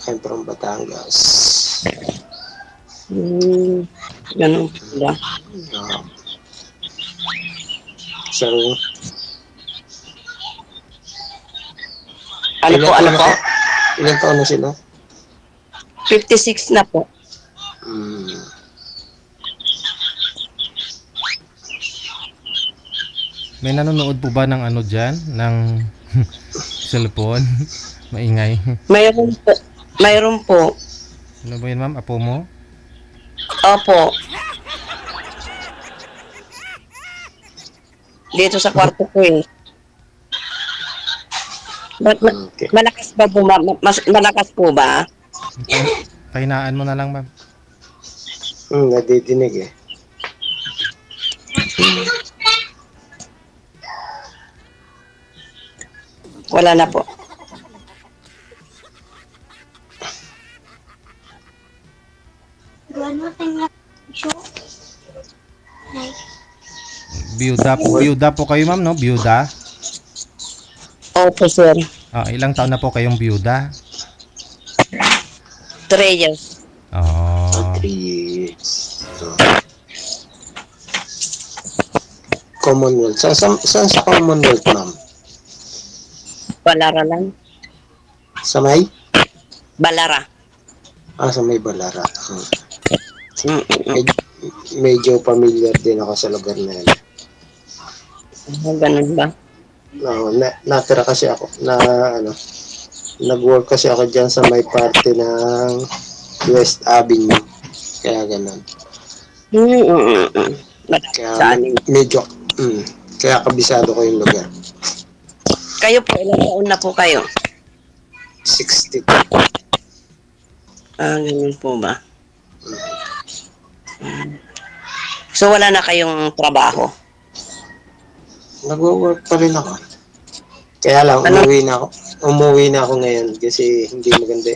I'm from Batangas. Ganun pala. Uh, so, Ano po, ano po? Ilan taon na sila? 56 na po. Hmm. May nanonood po ba ng ano dyan? Ng cellphone? Maingay. Mayroon po. Mayroon po. Ano ba yun, ma'am? Apo mo? Opo. Dito sa kwarto ko eh. Okay. Malakas ba po? Malakas po ba? Pahinaan mo na lang, ma'am. Nadidinig eh. Wala na po. Biyuda po kayo, ma'am, no? Biyuda? Opo, sir. Ilang taon na po kayong biyuda? 3 years. Oh. 3 years. Commonwealth. Saan sa Commonwealth, ma'am? Balara lang. Sa may? Balara. Sa may Balara. Medyo familiar din ako sa lugar na yan. Ganun ba? Natira kasi ako nag-work kasi ako dyan sa may parte ng West Avenue. Kaya ganun. Kaya medyo kaya kabisado ko yung lugar. Kayo po, ilang taon na po kayo? 60. Ganun po ba? So wala na kayong trabaho? Nag-work pa rin ako. Kaya lang, umuwi na ako ngayon kasi hindi maganda,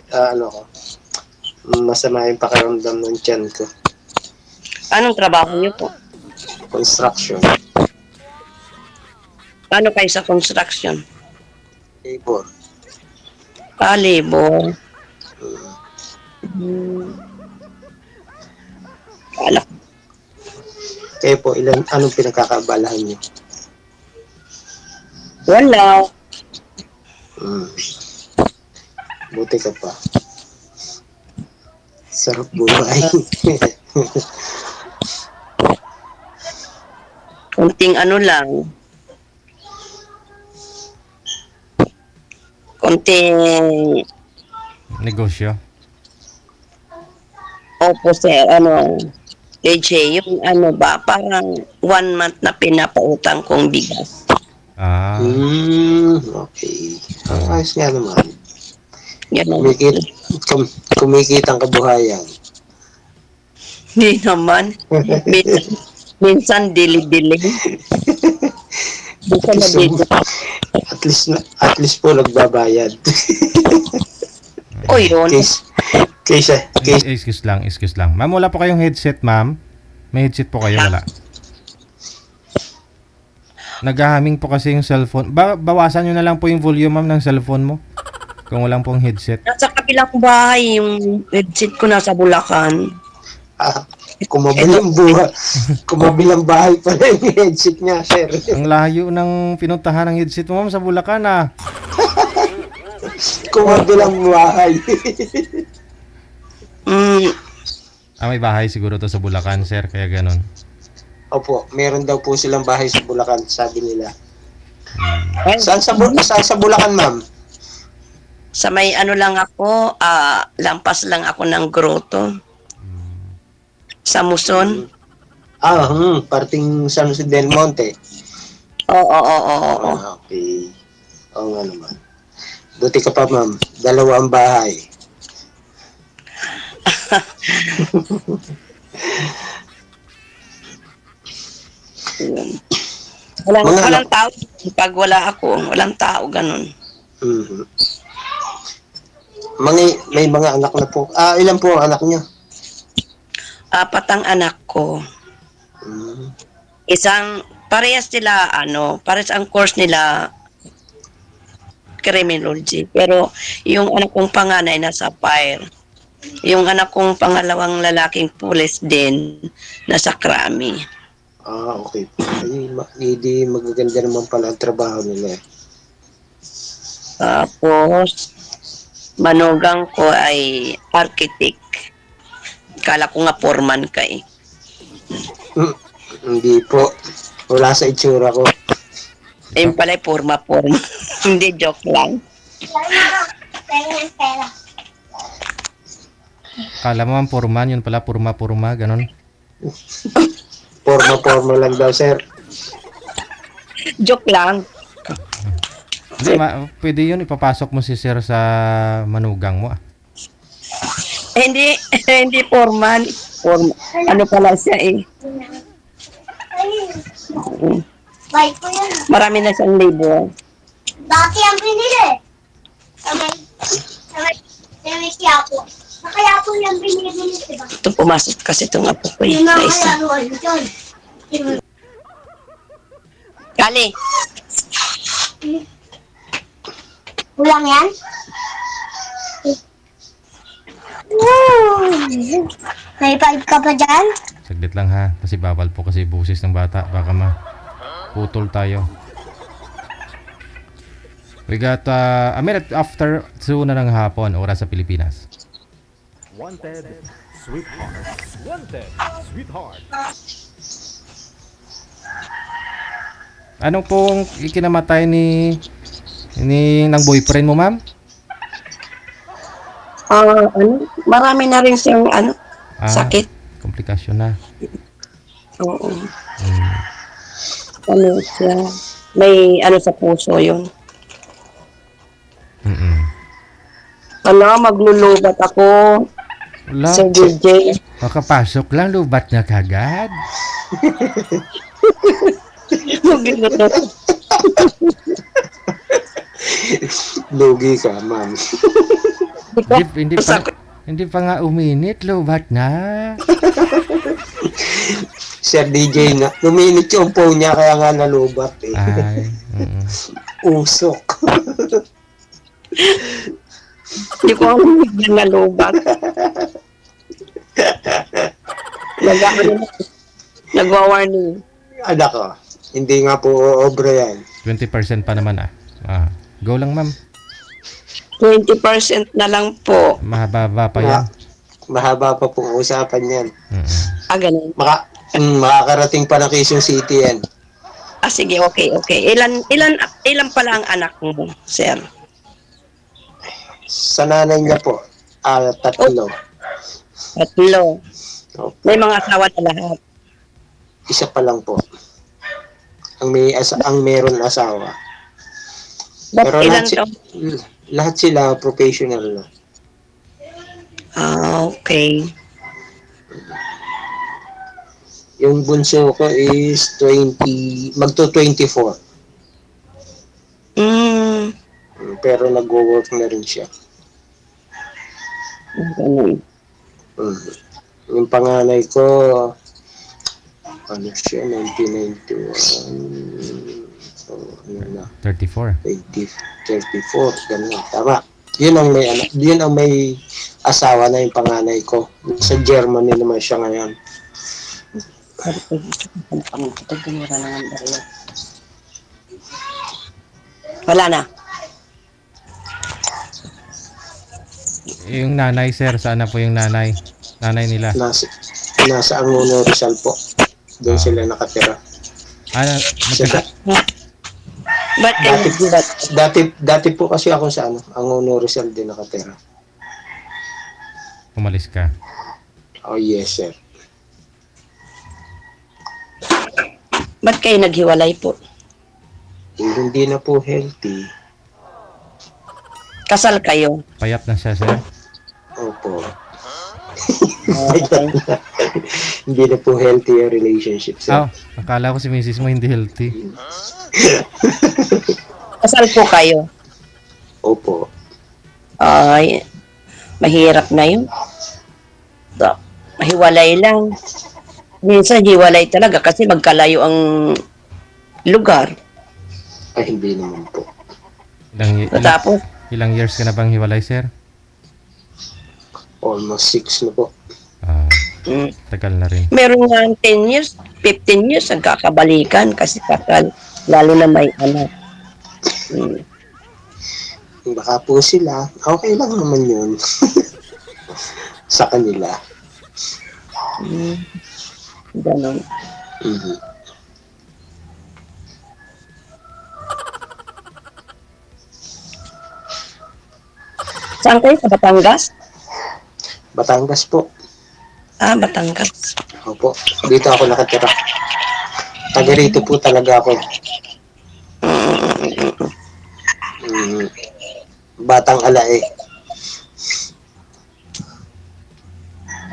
masama yung pakiramdam ng tiyan ko. Anong trabaho niyo po? Construction. Paano kayo sa construction? Labor. Labor. Alak. Kayo po, anong pinagkakaabalahan niyo? Wala. Buti ka pa. Sarap buhay. Kunting ano lang. Kunting Negosyo. opo sir, DJ, yung parang 1 month na pinapautang kong bigas. Okay. Ayos nga naman. Ganun. Kumikitang kabuhayan. Hindi naman. Minsan dili-dili. At least po nagbabayad. O yun. Excuse lang. Ma'am, wala po kayong headset, ma'am? May headset po kayo, wala? Nag-humming po kasi yung cellphone. Bawasan nyo na lang po yung volume, ma'am, ng cellphone mo. Kung walang pong headset. Nasa kabilang bahay, yung headset ko nasa Bulacan. Kumabilang bahay pala yung headset niya, sir. Ang layo ng pinuntahan ng headset mo, ma'am, sa Bulacan, Kumabilang bahay. May bahay siguro to sa Bulacan, sir, kaya ganun. Opo, meron daw po silang bahay sa Bulacan, sabi nila. Saan sa Bulacan, ma'am? Sa may lang ako, lampas lang ako ng grotto. Sa Muson. Parting San Jose del Monte. Oo. Okay. Oo nga naman. Buti ka pa, ma'am. 2 ang bahay. Walang tao. Pag wala ako, walang tao, ganun. May mga anak na po. Ilan po ang anak niyo? 4 ang anak ko. Parehas ang course nila, criminology. Pero yung anak kong panganay nasa fire. Yung anak kong pangalawang lalaking pulis din nasa krami. Okay. Ay, hindi magaganda naman pala ang trabaho nila. Tapos, manugang ko ay architect. Kala ko nga foreman ka eh. Hindi po. Wala sa itsura ko. Ayun pala, forma. Hindi, joke lang. Kala mo ang purman, yun pala purma, ganon. Forma lang daw, sir. Joke lang. Hindi, pwede yun, ipapasok mo si sir sa manugang mo. Hindi, hindi foreman. Ano pala siya eh. Marami na siyang labor. Dati ang binili. May siyapo. Nakaya po yung binili, diba? Ito pumasok kasi itong apo ko eh. Yun nga Sa isa. kaya yun. Kali, Kulang yan? Woo! May 5 ka pa dyan? Saglit lang ha, kasi bawal po kasi busis ng bata. Baka putol tayo. We got a minute after 2 na ng hapon, oras sa Pilipinas. Wanted, sweetheart. Wanted, sweetheart. Anong pong ikinamatay ni ng boyfriend mo, ma'am? marami na rin siyang sakit. Komplikasyon na. Oo. Ano siya, may sa puso yun. Maglulubat ako. Wala. Sa DJ. Makapasok lang, lubat na kagad. Lugi ka, ma'am. Hindi pa nga uminit, lubat na. Sir DJ nga, luminit yung phone niya kaya nga nalubat eh. Ay, Usok. Hindi ko alam yung nalubat. Nagwa-warning. Anak ko, hindi nga po obra yan. 20% pa naman Go lang, ma'am. 20% na lang po. Mahaba pa yan. Mahaba pa pong usapan yan. Ganun. Makakarating pa na Quezon City yan. Sige, okay. Ilan pala ang anak mo, sir? Sa nanay niya po, 3. 3. May mga asawa na lahat. Isa pa lang po. Ang meron asawa. Pero Ilan lahat sila professional na. Okay. Yung bunso ko is 20, magto-24. Pero nagwo-work na rin siya. Yung panganay ko, siya, 1991. So, 34. 34, ganun. Tama. Yun ang may asawa na yung panganay ko. Sa Germany naman siya ngayon. Wala na. Yung nanay, sir, saan na po yung nanay? Nanay nila? Nasa Angono, Rizal po. Doon sila nakatira. Dati po kasi ako sa Angono, Rizal din nakatira. Umalis ka? Oh, yes, sir. Ba't kayo naghiwalay po? Hindi na po healthy. Kasal kayo? Payat na siya, sir? Opo. Hindi na po healthy yung relationship, sir. Akala ko si misis mo hindi healthy. Kasal po kayo? Opo. Ay, mahirap na yun. Mahiwalay lang. Minsan hiwalay talaga kasi magkalayo ang lugar. Ay, hindi naman po. Tapos, Ilang years ka na bang hiwalay, sir? Almost 6 na po. Tagal na rin. meron nga 10 years, 15 years, nagkakabalikan kasi kasal. Lalo na may anak. Baka po sila, okay lang naman yun. Sa kanila. Ganon. Mhm. Saan kayo? Sa Batangas? Batangas po. Batangas. Opo, dito ako nakatira. Taga rito po talaga ako. Mm, Batang Alae.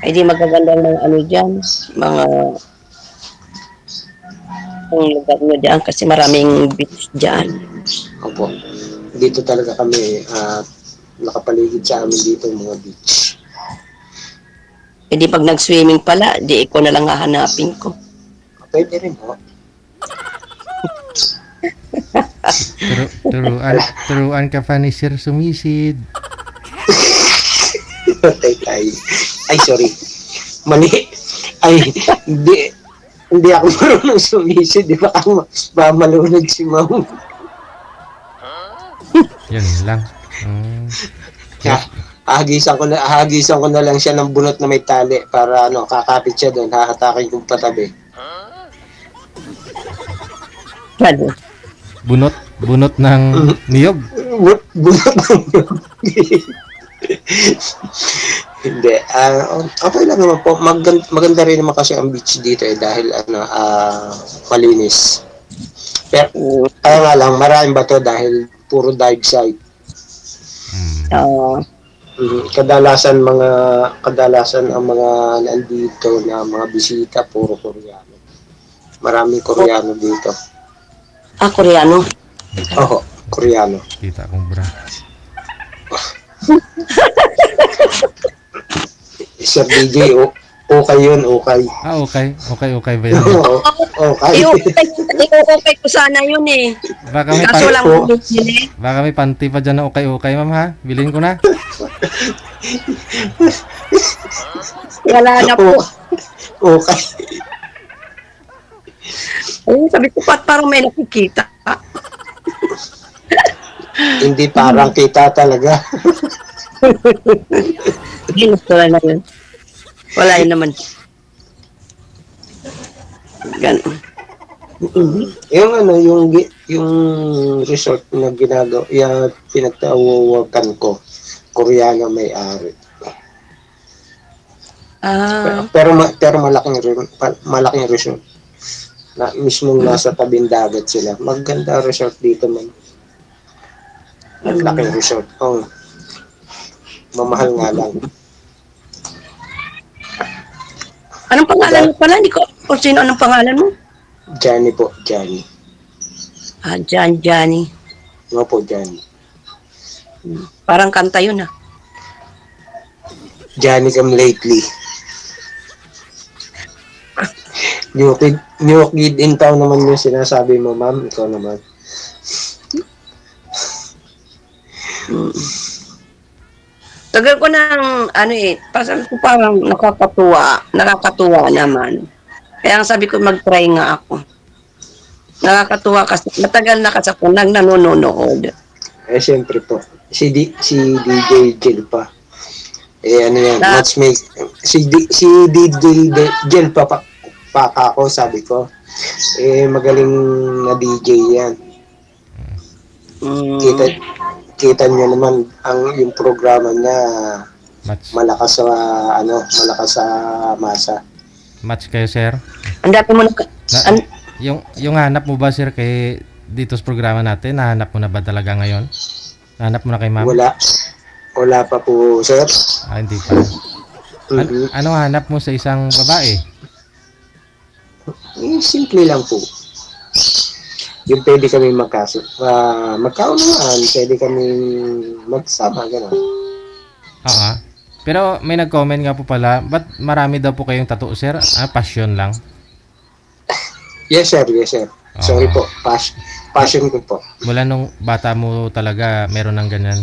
Ay di magaganda ng ano dyan, mga ang lugar nyo dyan kasi maraming beach dyan. Opo. Dito talaga kami nakapaligid sa amin dito yung mga beach. E di pag nag-swimming pala, di ikaw na lang hahanapin ko. Pwede rin po. Turuan ka pa ni Sir sumisid. Tay. Ay, sorry. Mali. Ay, hindi ako marunong sumisid. Di ba baka malunod si Ma'am? Yan lang. Hahagisan ko na lang siya ng bunot na may tali para kakapit siya doon, hahatakin kong patabi. Ano? Bunot ng niyog. Bunot ng niyog. Hindi. Okay lang naman po. Maganda rin naman kasi ang beach dito dahil malinis. Pero kaya nga lang, maraming bato dahil puro dive site. Kadalasan ang mga nandito na mga bisita puro Koreano. Maraming Koreano dito. Koreano? Oo, Koreano. Kita kong bra. Sir DJ, okay yun, okay. Okay ba yun? Okay. Okay ko sana yun eh. Kaso lang bumili. Baka may panty pa dyan na okay, ma'am ha? Bilhin ko na. Wala na po. Okay. Ayun, sabi ko parang may nakikita. Hindi parang kita talaga. Ginusto na yun. Wala yun naman. Ganun. Yung resort na ginagawa, yung pinagtawawagan ko, Koreano may-ari. Pero malaking resort. Na mismong nasa tabing dagat sila. Maganda resort dito man. Malaking resort. Mamahal nga lang. Anong pangalan mo pala? Hindi ko kung sino anong pangalan mo? Johnny po, Johnny. Johnny. Nga po, Johnny. Parang kanta yun Johnny come lately. New kid in town naman yung sinasabi mo, ma'am. Ikaw naman. Tagal ko ng parang nakakatuwa naman. Kaya ang sabi ko mag-try nga ako. Nakakatuwa kasi matagal na kasi ako nanonood. Siyempre po. Si DJ Jel pa. Ano yan, matchmake. Si DJ Jel pa ako, sabi ko. Magaling na DJ yan. Kita niyo naman yung programa niya malakas sa masa. Match kayo, sir? Ang dami mo yung hanap mo ba, sir, kay dito sa programa natin? Nahanap mo na ba talaga ngayon? Nahanap mo na kay ma'am? Wala pa po, sir. Hindi pa. Anong hanap mo sa isang babae? Simple lang po. Yung pwede kami magkaunawaan, pwede kami magsama, gano'n. Oo. Pero may nag-comment nga po pala, ba't marami daw po kayong tattoo, sir? Passion lang? Yes, sir. Sorry po. Passion ko po. Mula nung bata mo talaga meron ng ganyan.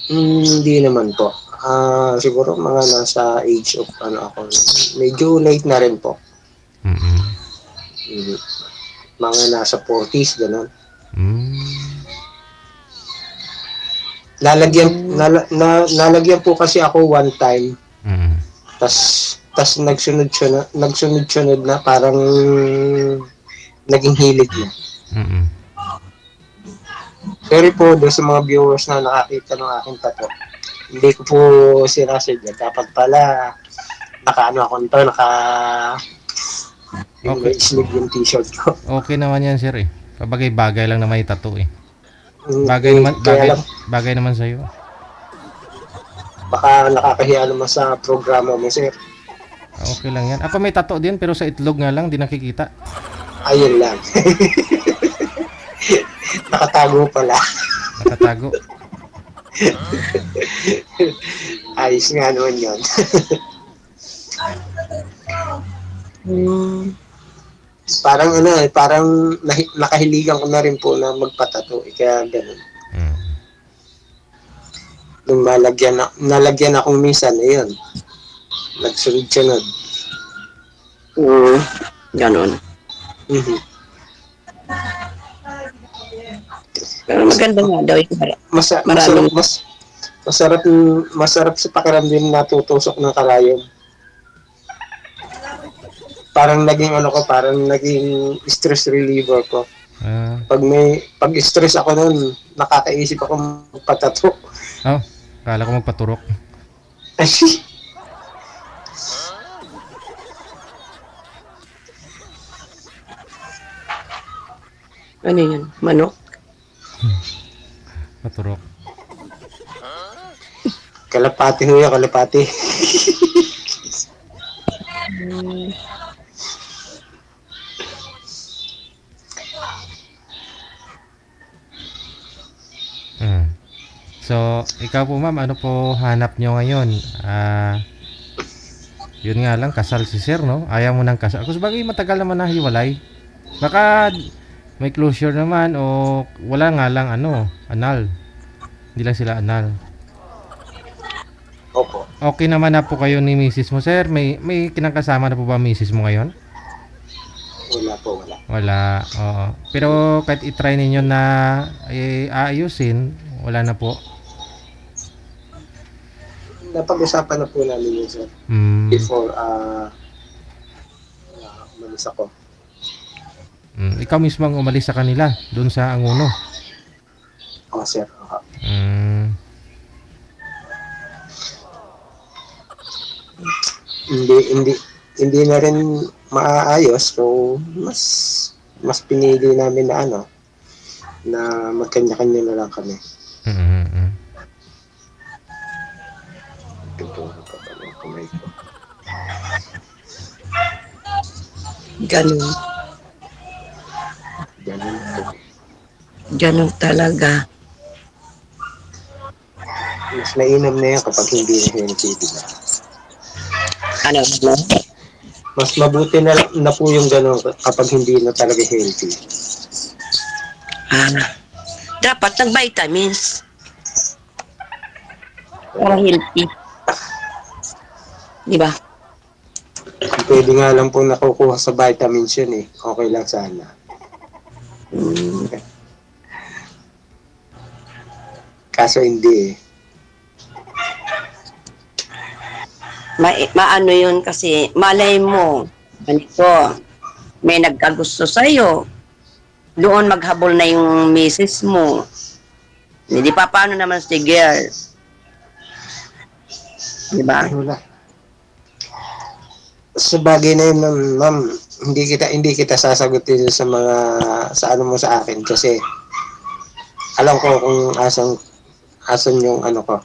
Hindi naman po. Siguro mga nasa age of ako. Medyo late na rin po. Mm. Mhm. Mga nasa 40s, gano'n. Mm. Nalagyan po kasi ako one time. Mm. Tas nagsunod-sunod na parang naging hilig na. Mm. Sorry po doon sa mga viewers na nakakita ng aking tattoo. Hindi ko po sinasadya. Dapat pala naka yung Okay. sleeve yung t-shirt ko. Okay naman yan, sir eh. Bagay lang na may tattoo eh. Kaya lang, Bagay naman sa iyo. baka nakakahiya naman sa programa mo, sir. Okay lang yan. Ako may tattoo din pero sa itlog nga lang, di nakikita. Ayun lang. Nakatago pala. Nakatago. Ayos nga naman yun. Parang nakahiligan ko na rin po na magpatato. Kaya ganun. Mm. Nung nalagyan akong minsan, ayun. Nagsunod-sunod. Ganon. Mhm. Pero maganda nga daw ito. Maraming- Masarap sa pakiramdam na tutusok ng karayom. Parang naging stress reliever ko. Ah. Pag stress ako noon, nakakaisip ako magpatato. Oh, kala ko magpaturok. Ano yun? Manok? Paturok. Kalapati ho yan, kalapati. Mm. So, ikaw po ma'am, ano po hanap nyo ngayon? Yun nga lang, kasal si sir, no? Ayaw mo nang kasal. Kasi bagay matagal naman na hiwalay. Baka may closure naman o wala nga lang anal. Hindi lang sila anal. Opo. Okay naman na po kayo ni Mrs. mo, sir? May kinakasama na po ba Mrs. mo ngayon? Wala po, wala. Wala, oo. Pero kahit itry ninyo na aayusin, wala na po. Napag-usapan na po namin yun, sir. Before umalis ako. Ikaw mismo ang umalis sa kanila, doon sa Anguno. Oo, sir. Hindi na rin maaayos, so mas pinili namin na na magkanya-kanya na lang kami. Ganon. Ganun po. Ganon talaga. Mas mainam na yan kapag hindi na healthy, diba? Ano? Mas mabuti na po yung gano'n kapag hindi na talaga healthy. Dapat ng vitamins. Para healthy. Di ba? Pwede nga lang po nakukuha sa vitamins yun eh. Okay lang sana. Kaso hindi eh. Maano yun kasi malay mo ganito, may nagkagusto sa'yo, doon maghabol na yung misis mo, hindi pa paano naman si girl, di ba? Wala. Sa bagay na yun, ma'am, hindi kita sasagutin sa ano mo sa akin kasi alam ko kung asan yung ko.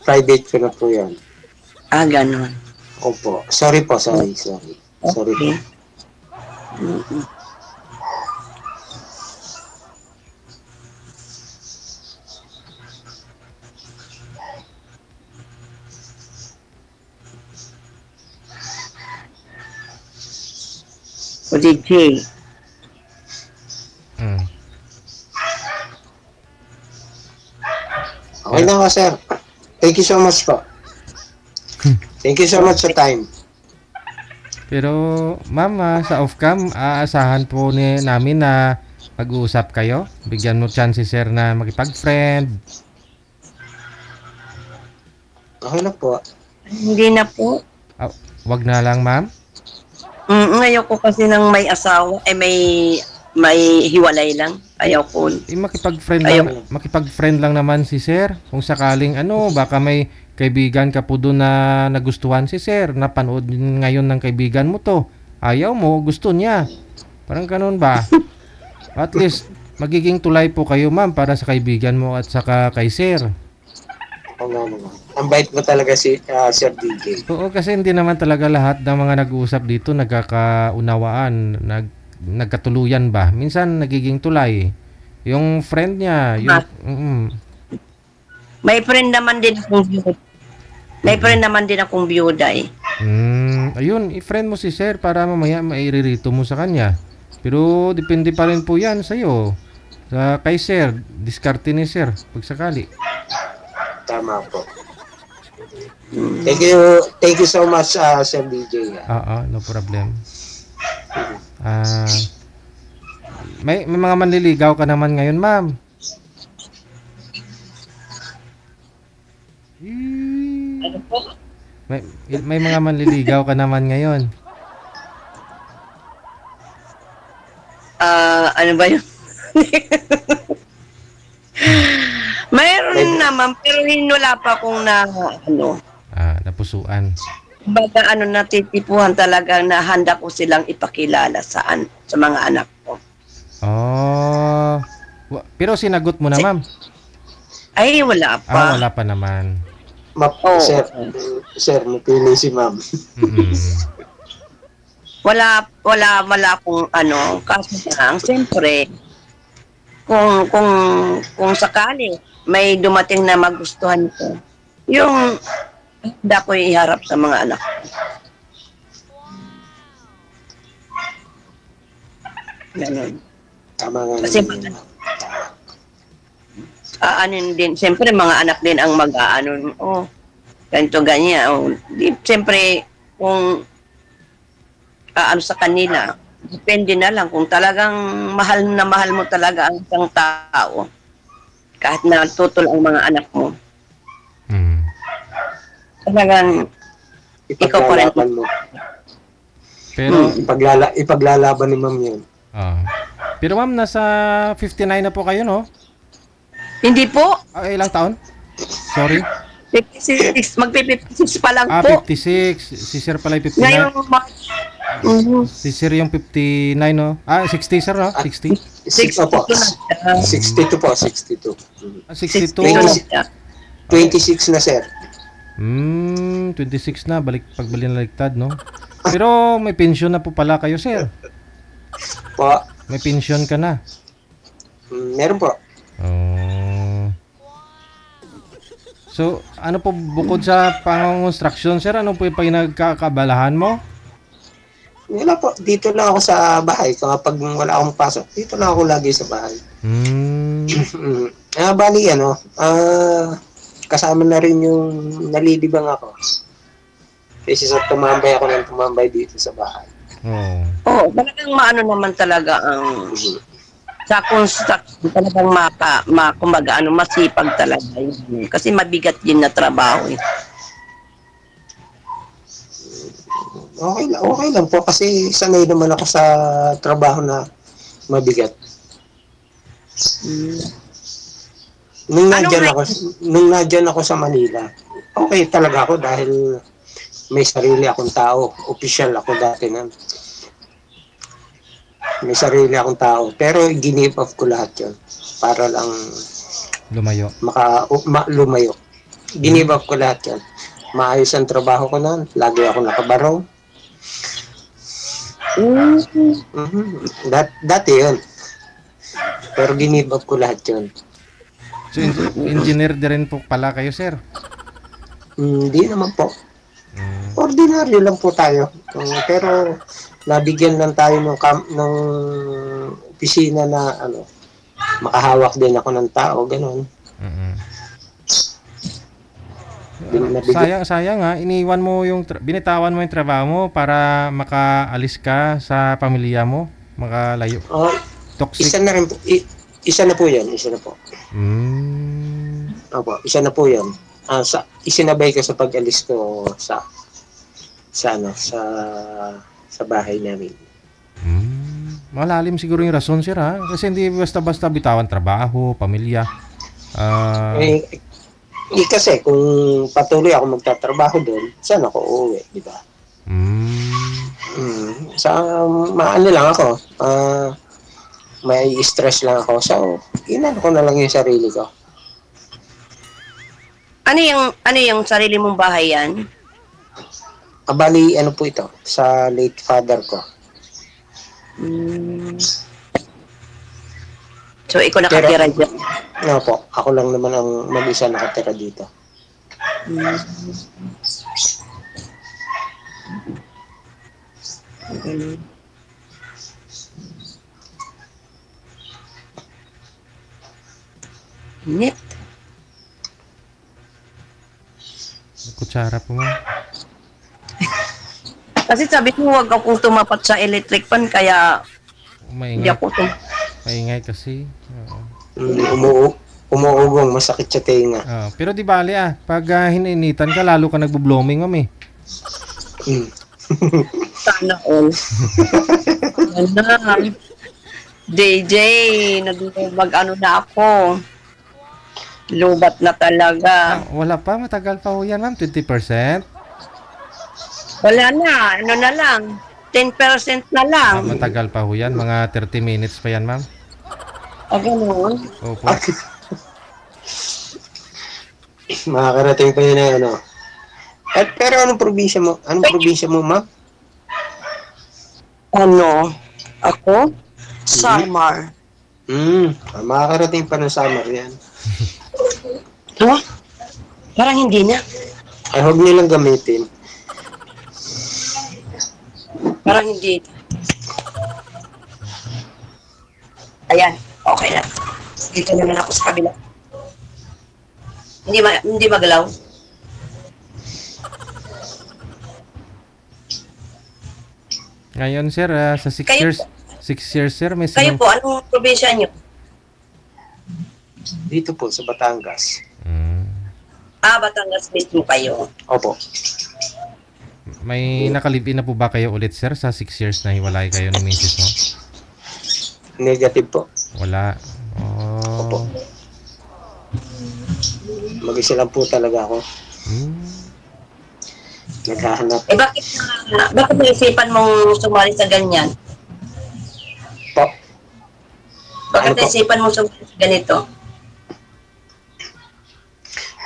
Private ko na po yan. Ganon. Opo. Sorry po. Sorry po. O DJ. Mm. Okay na nga, sir. Thank you so much po. Thank you so much sa time. Pero ma'am, sa off-cam, aasahan po namin na mag-uusap kayo. Bigyan mo chance si sir na makipag-friend. Okay na po. Hindi na po. Wag na lang ma'am. Ngayon ko kasi nang may asawa, may hiwalay lang. Ayaw ko. Makipag-friend lang naman si sir. Kung sakaling baka may kaibigan ka po doon na nagustuhan si sir. Napanood ngayon ng kaibigan mo to. Ayaw mo, gusto niya. Parang ganun ba? At least, magiging tulay po kayo ma'am para sa kaibigan mo at saka kay sir. Ang bait mo talaga si Sir DJ. Oo, kasi hindi naman talaga lahat ng mga nag-uusap dito nagkakaunawaan, nagkatuluyan ba? Minsan nagiging tulay. Yung friend niya, May friend naman din akong byuda. May friend naman din akong byuda eh. Ayun, i-friend mo si sir para mamaya mairirito mo sa kanya. Pero depende pa rin po yan sa'yo. Kay sir, diskarte ni sir, pag sakali. Tama po. Thank you so much, Sir DJ. No problem. May mga manliligaw ka naman ngayon, ma'am. May mga manliligaw ka naman ngayon. Ano ba yun? Mayroon naman, pero wala pa akong napusuan. Baga natitipuhan talaga na handa ko silang ipakilala sa mga anak ko. Oh. Pero sinagot mo na, ma'am? Ay, wala pa. Wala pa naman. Sir, napili si ma'am. Wala akong kasi lang, siyempre, kung sakali may dumating na magustuhan ko, yung handa ko iharap sa mga anak ko. Ganun. Tama nga. Kasi din, siyempre mga anak din ang ganito ganyan. Siyempre, kung sa kanila, depende na lang kung talagang mahal na mahal mo talaga ang isang tao, kahit na tutol ang mga anak mo. Talagang ikaw pa rin. Mo. Pero ipaglalaban ni ma'am yun. Pero ma'am, nasa 59 na po kayo, no? Hindi po. Ilang taon? Sorry. 56. Magpi-56 pa lang po. 56. Si sir pala 59. Ngayong March. Si sir yung 59, no? 60, sir, no? 60? 62 po. 62 po, 62. 62. 26 na, sir. 26 na. Pagbaliktad, no? Pero may pension na po pala kayo, sir. Po. May pension ka na. Meron po. So, ano po bukod sa pang-construction, sir? Ano po yung pinagkakabalahan mo? Wala po. Dito lang ako sa bahay. Kapag wala akong pasok, dito lang ako lagi sa bahay. Bali, kasama na rin yung nalilibang ako. Kasi tumambay ako ng tumambay dito sa bahay. Talagang naman talaga ang sa construction, talagang kumbaga masipag talaga yun. Kasi mabigat din na trabaho. Okay lang po kasi sanay naman ako sa trabaho na mabigat. Nung nadyan ako sa Manila, okay talaga ako dahil may sarili akong tao. Official ako dati na. May sarili akong tao. Pero give off ko lahat yun. Para lang lumayo. Lumayo. Give off ko lahat yun. Maayos ang trabaho ko na. Lagi ako nakabarong. Dati yun. Pero give off ko lahat yun. So, engineer din rin po pala kayo, sir? Hindi naman po. Ordinaryo lang po tayo. Pero nabigyan lang tayo ng opisina na ano, makahawak din ako ng tao, ganun. Mm. Nabigyan. Sayang nga, iniwan mo yung binitawan mo yung trabaho mo para makaalis ka sa pamilya mo, makalayo. Oh, Toxic. isa na rin po, isa na po 'yan, isa na po. Opo, isa na po 'yan. Isinabay ko sa pag-alis ko ano, sa bahay namin. Malalim siguro yung rason, sir, ha? Kasi hindi basta-basta bitawan trabaho, pamilya. Kasi kung patuloy ako magtatrabaho doon, saan ako uuwi, di ba? Maano lang ako, may stress lang ako. So, inano ko na lang yung sarili ko. Ano yung sarili mong bahay yan? Bali, ano po ito, sa late father ko. So, ikaw nakatira dyan? No po, ako lang naman ang mag-isa nakatira dito. Net. Kutsara po nga. Kasi sabi ko, huwag akong tumapat sa electric fan, kaya hindi Maingay, ako maingay kasi. Umuugong, masakit sa tenga. Pero di bali pag hininitan ka, lalo ka nagbo-blooming, ma'am, eh. sana all. Ano, JJ, mag-ano na ako. Lubat na talaga. Wala pa, matagal pa ho yan, ma'am. 20%. Wala na, ano na lang. 10% na lang. Matagal pa ho yan. Mga 30 minutes pa yan, ma'am. Ganun. Opo. Makakarating pa yun na ano. Pero anong probinsya mo? Anong probinsya mo, ma'am? Ano? Ako? Samar. Makakarating pa ng Samar yan. Huh? Parang hindi na. Ay, huwag nilang gamitin. Parang hindi. Ayan, okay na. Dito naman ako sa kabila. Hindi magalaw. Ngayon, sir, sa 6 Kayo years, 6 years, sir, may Kayo po, anong probinsya niyo? Dito po, sa Batangas. Batangas mismo kayo. Opo. May nakalibin na po ba kayo ulit, sir, sa 6 years na hiwalay kayo ni misis mo? Negative po. Wala. Opo. Mag-isa lang po talaga ako. Naghahanap. Bakit naisipan mong sumali sa ganyan? Po. Bakit Ano po? naisipan mong sumali sa ganito?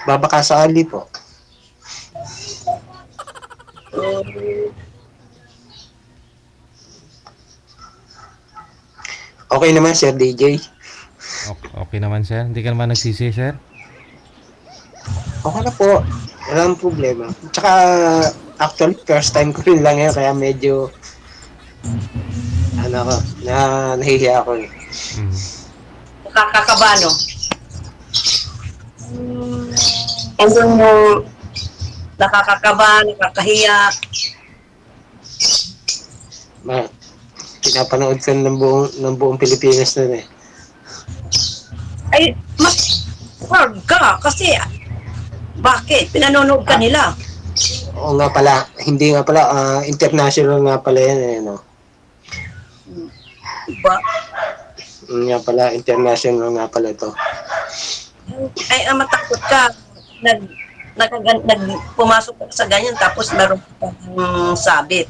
Babaka sakali po. Okay naman, Sir DJ. Okay naman, sir. Hindi ka naman nagsisi, sir. Okay na po. Walang problema. Tsaka, actually, first time ko rin lang yan, kaya medyo, nahihiya ako eh. Nakakakabano. Andun yung nakakakaba, nakakahiya. Pinapanood ko ng buong Pilipinas na eh. Ay, mas hard ka kasi bakit? Pinanonood ka nila. Oo nga pala, hindi nga pala, international nga pala yan eh, no? Diba? Nga pala, international nga pala ito. Ay, matakot ka. Pumasok ka sa ganyan tapos meron kang sabit.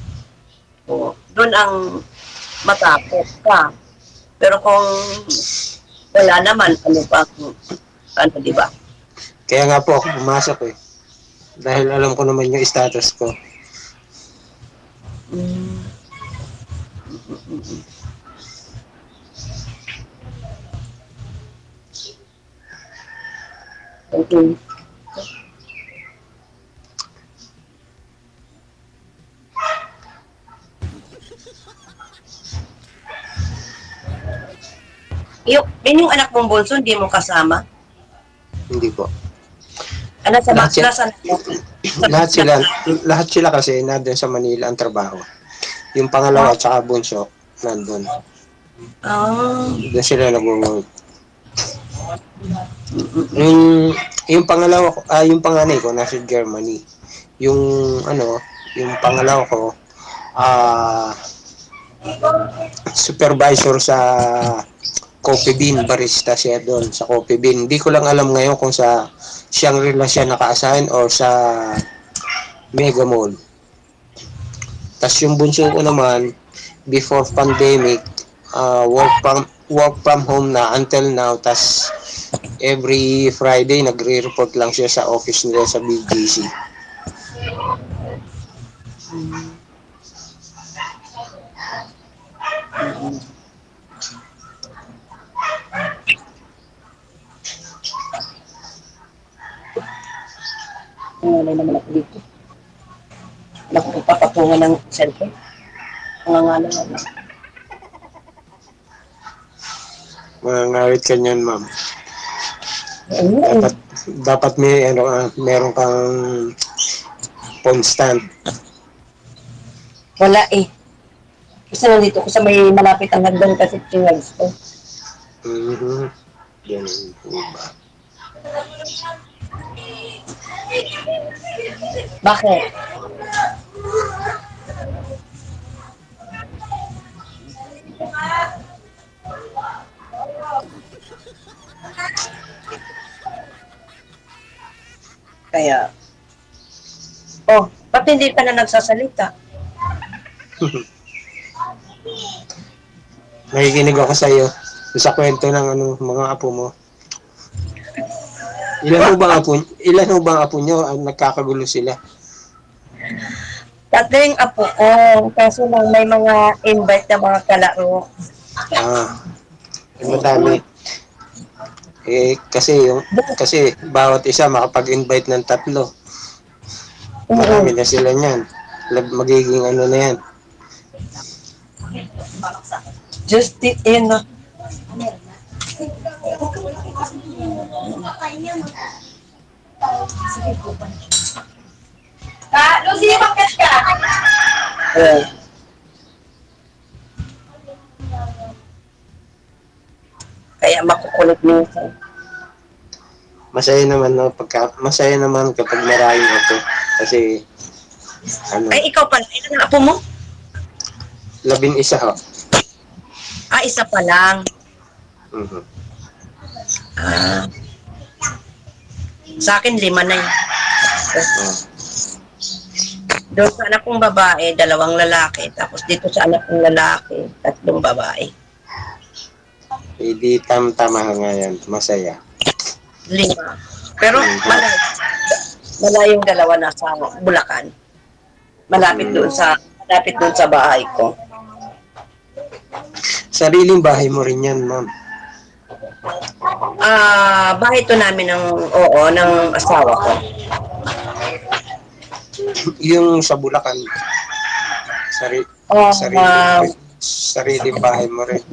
O, doon ang matakot ka. Pero kung wala naman, di ba? Kaya nga po ako pumasok eh. Dahil alam ko naman yung status ko. Okay. Yung anak mong bunso, hindi mo kasama? Hindi po. Ano sa Lahat siya- nasa lahat sila kasi nandun sa Manila ang trabaho. Yung pangalawa at saka bunso, nandun. Ah, Doon sila nag-work. Yung pangalawa ko, yung panganay ko nasa Germany. Yung ano, yung pangalawa ko supervisor sa Coffee Bean, barista siya doon sa Coffee Bean. Hindi ko lang alam ngayon kung sa Shangri-La siya naka-assign or sa Mega Mall. Tapos yung bunso ko naman, before pandemic, work from home na until now. Tapos every Friday, nagre-report lang siya sa office nila sa BGC. wala naman ako dito. Naku, papatungan ng cellphone. Nangangalan naman. Mangangawit ka niyan, ma'am. Ano? Dapat may meron kang phone stand. Wala eh. Kasi nandito ko sa may malapit ang hagdan kasi chingags ko. Mhm. Yan po ba? Bakit? Kaya, ba't hindi ka na nagsasalita? Nakikinig ako sa iyo sa kwento ng mga apo mo. Ilan ho ba ang apo niyo ang nagkakagulo sila? Dating apo ko, kaso lang may mga invite na mga kalaro. Madami. Kasi bawat isa makapag-invite ng 3. Marami na sila niyan. Magiging na yan. Just in Lucy, bakit ka? Kaya makukulit minsan. Masaya naman kapag maraming apo. Kasi Ay, ikaw pala, ilan ang apo mo? 11 ho. Isa pa lang. Mhm. Sa akin, 5 na yun. Doon sa anak kong babae, 2 lalaki. Tapos dito sa anak kong lalaki, 3 babae. Hindi tama nga yan. Masaya. 5. Pero malayong 2 nasa Bulacan. Malapit doon sa bahay ko. Sariling bahay mo rin yan, ma'am. Bahay to namin ng asawa ko. Yung sa Bulacan. Sariling bahay mo rin.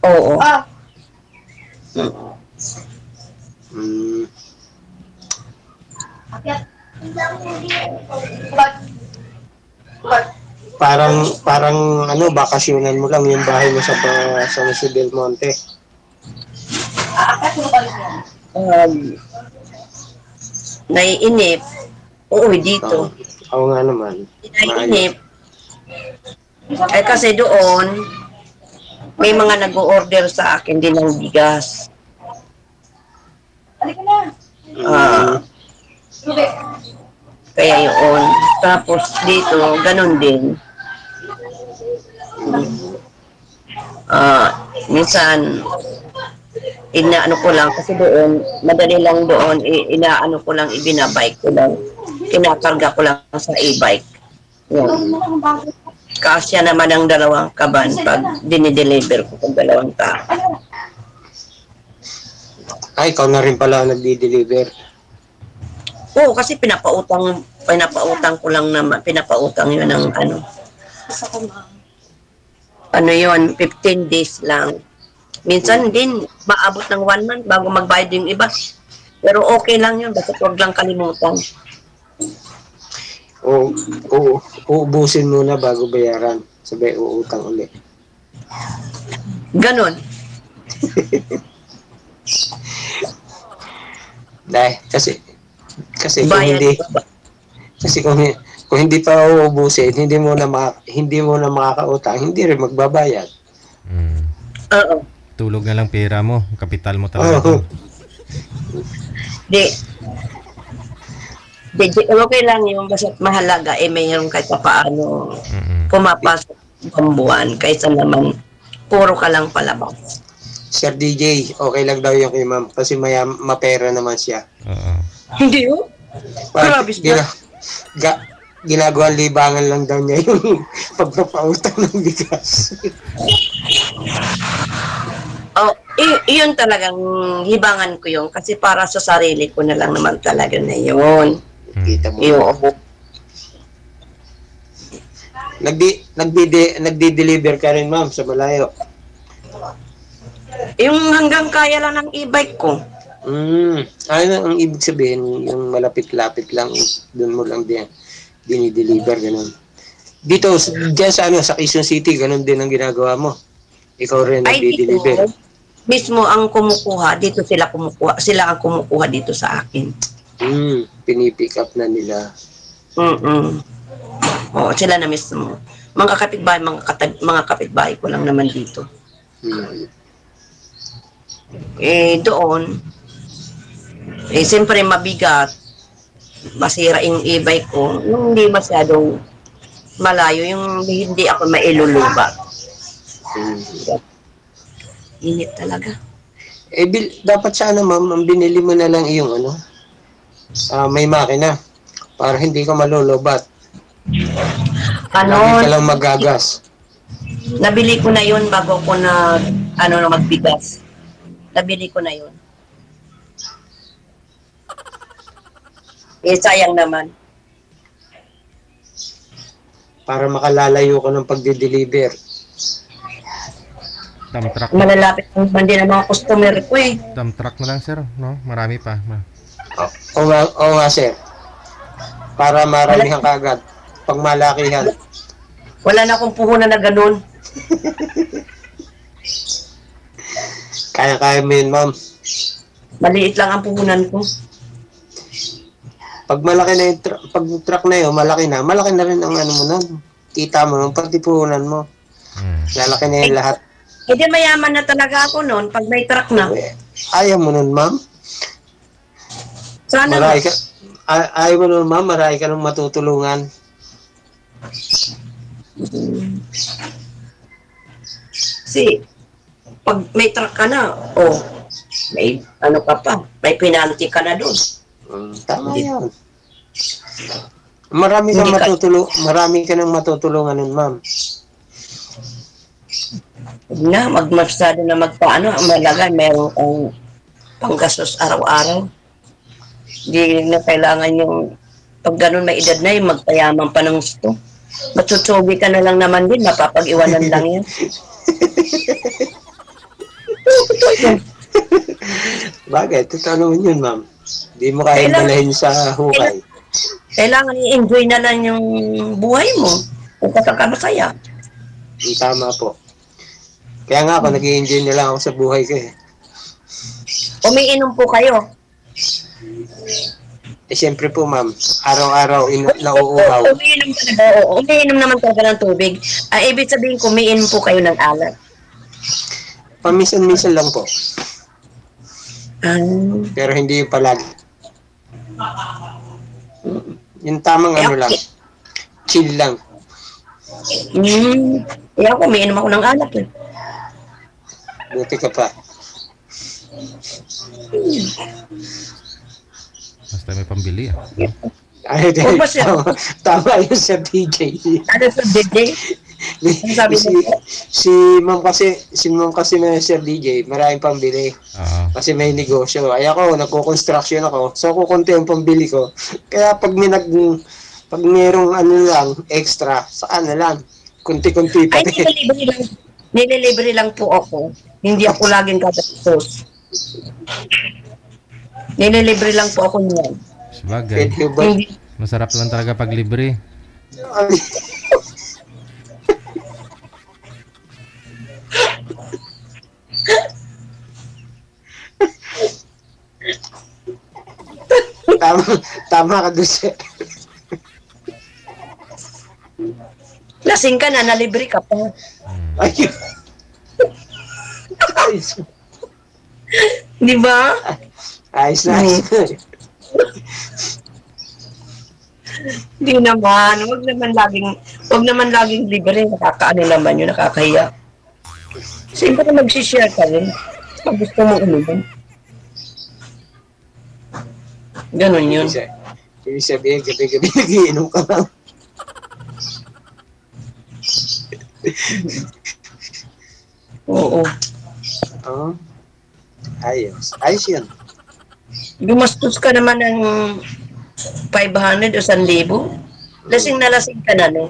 Oo. Parang bakasyonan mo lang yung bahay mo sa Jose del Monte. Naiinip. Uuwi dito. Oo nga naman. Naiinip. Kasi doon, may mga nag-o-order sa akin din ng bigas. Kaya yun. Tapos dito, ganun din. Minsan, inaano ko lang, kasi doon, madali lang doon, inaano ko lang, ibinabike ko lang. Kinakarga ko lang sa e-bike. Yan. Kasya naman ang 2 kaban pag dinideliver ko kung 2 tao. Ay, ikaw na rin pala nagdi-deliver. Oo, kasi pinapautang ko lang naman, pinapautang yun ng ano yun, 15 days lang. Minsan din, maabot ng 1 month bago magbayad yung iba. Pero okay lang yun, basta huwag lang kalimutan. O, uubusin muna bago bayaran. Sabay uutang ulit. Ganon. Dahil, kasi kung Bayad. hindi, kasi kung hindi pa uubusin, hindi mo na makakautang, hindi rin magbabayad. Mm. Oo. Tulog na lang pera mo, kapital mo talaga. Oo. Di, okay lang yung basta mahalaga, mayroon kahit paano pumapasok ang buwan, kaysa naman puro ka lang palabas. Sir DJ, okay lang daw yung kay ma'am kasi mapera naman siya. Oo. Hindi oh. Grabe siya. Ginagawa libangan lang daw niya yung pagpapautang ng bigas. Oh, iyon talagang hibangan ko yun kasi para sa sarili ko na lang naman talaga na yun. Kita mo. Yun. Nagdi-deliver ka rin ma'am sa malayo. Yung hanggang kaya lang ng e-bike ko. Ano ang ibig sabihin? Yung malapit-lapit lang, doon mo lang dinideliver, ganun. Dito, dyan sa Quezon City, ganun din ang ginagawa mo. Ikaw rin nagdi-deliver. Mismo ang kumukuha, dito sila kumukuha. Sila ang kumukuha dito sa akin. Pinipick up na nila. Oo, sila na mismo. Mga kapitbahay, mga kapitbahay ko lang naman dito. Doon, siyempre mabigat. Masira yung e-bike ko. Yung hindi masyadong malayo, yung hindi ako mailulubat. Init talaga. Dapat sana ma'am, ang binili mo na lang yung may makina para hindi ka malulubat. Lagi ka lang magagas. Nabili ko na yun bago ko magbigas. Nabili ko na yun. Sayang naman. Para makalalayo ka ng pagdi-deliver. Dump truck. Malalapit naman din ang mga customer ko eh. Dump truck na lang, sir. No? Marami pa. Oo nga, sir. Para maramihan ka agad. Pag malakihan. Wala na akong puhunan na ganun. Kaya mo yun, ma'am. Maliit lang ang puhunan ko. Pag malaki na yung pag truck na yun, malaki na rin ang mo nun. Kita mo nun, pati puhunan mo. Lalaki na yung lahat. Hindi mayaman na talaga ako noon pag may truck na. Ayaw mo nun, ma'am? Sana ayaw mo nun, ma'am? Marami ka nung matutulungan. Kasi pag may truck ka na, may ka pa, may penalty ka na doon. Tama yan. Marami ka nang matutulungan nun, ma'am. Magmasyado na malagay, meron kang panggastos araw-araw. Hindi na kailangan yung, pag ganun may edad na yung magpayaman pa ng gusto. Matutsubi ka na lang naman din, mapapag-iwanan lang yan. Bagay, totoo naman yun, ma'am. Hindi mo kaya dalahin sa hukay. Kailangan i-enjoy na lang yung buhay mo. Kung masaya. Tama po. Kaya nga ako, nag-i-enjoy na lang ako sa buhay ko eh. Umiinom po kayo. Siyempre po, ma'am. Araw-araw nauuhaw. Umiinom naman talaga ng tubig. Ibig sabihin, kumiinom po kayo ng alak. Paminsan-minsan lang po. Pero hindi yung palagi. Yung tamang lang. Chill lang. Kaya ako, umiinom ako ng alak eh. Buti ka pa. Basta may pambili Ay, tama yun sa DJ. Ano sa DJ? Sabi si ma'am kasi na Sir DJ, maraming pambili. Kasi may negosyo. Ay ako, nagko-construction ako. So, kukunti ang pambili ko. Kaya pag merong lang, extra, saan na lang. Kunti-kunti pa. Nililibre lang po ako. Hindi ako laging gagastos. Nililibre lang po ako niyan. Sabagay. Pwede ba? Hindi, Masarap lang talaga pag libre. Tama, tama ka doon, sir. lasing ka na, nalibre ka pa. Ayun. Ayos. Di ba? Ayos na, ayos na. Hindi naman. Wag naman laging libre. Nakakaano naman yun, nakakahiya. Siyempre na mag-share ka rin. Pag gusto mo uminom. Ganon yun. Ibig sabihin, gabi-gabi nagiinom ka lang. Oo. Oh. Ayos. Ayos yun. Gumastos ka naman ng 500 o 1,000. Lasing na lasing ka na, no?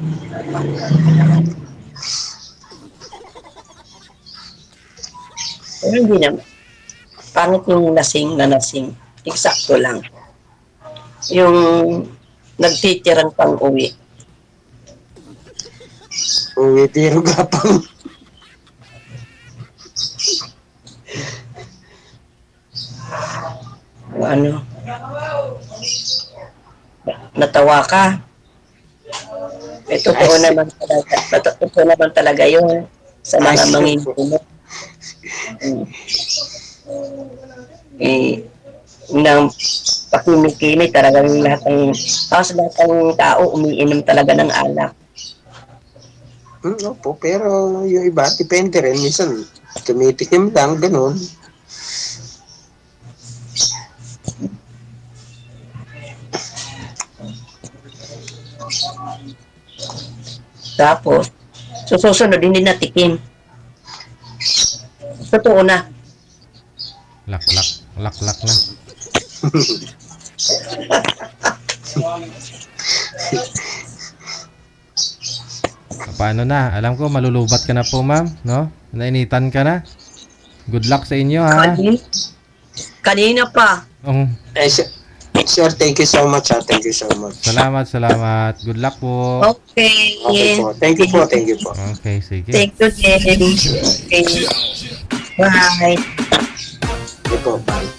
Pero hindi naman. Pangit yung lasing na lasing. Eksakto lang. Yung nagtitirang pang uwi. Uwi, pero gapang. Ano? Natawa ka. Totoo naman talaga. Totoo naman talaga yun sa mga manginginom. Nang pakimikini talagang lahat ng tao umiinom talaga ng alak. Opo, pero yung iba, depende rin. Minsan, tumitikim lang, ganun. Tapos, susunod hindi natikim. Totoo na. Laklak. Laklak na. Paano na? Alam ko malulubat ka na po, ma'am, no? Nainitan ka na. Good luck sa inyo, ha? Kanina pa. Sir, thank you so much, ha? Thank you so much. Salamat, salamat. Good luck po. Okay. Okay po. Thank you po, thank you po. Okay, sige. Thank you, Jenny. Okay. Bye. Okay po, bye.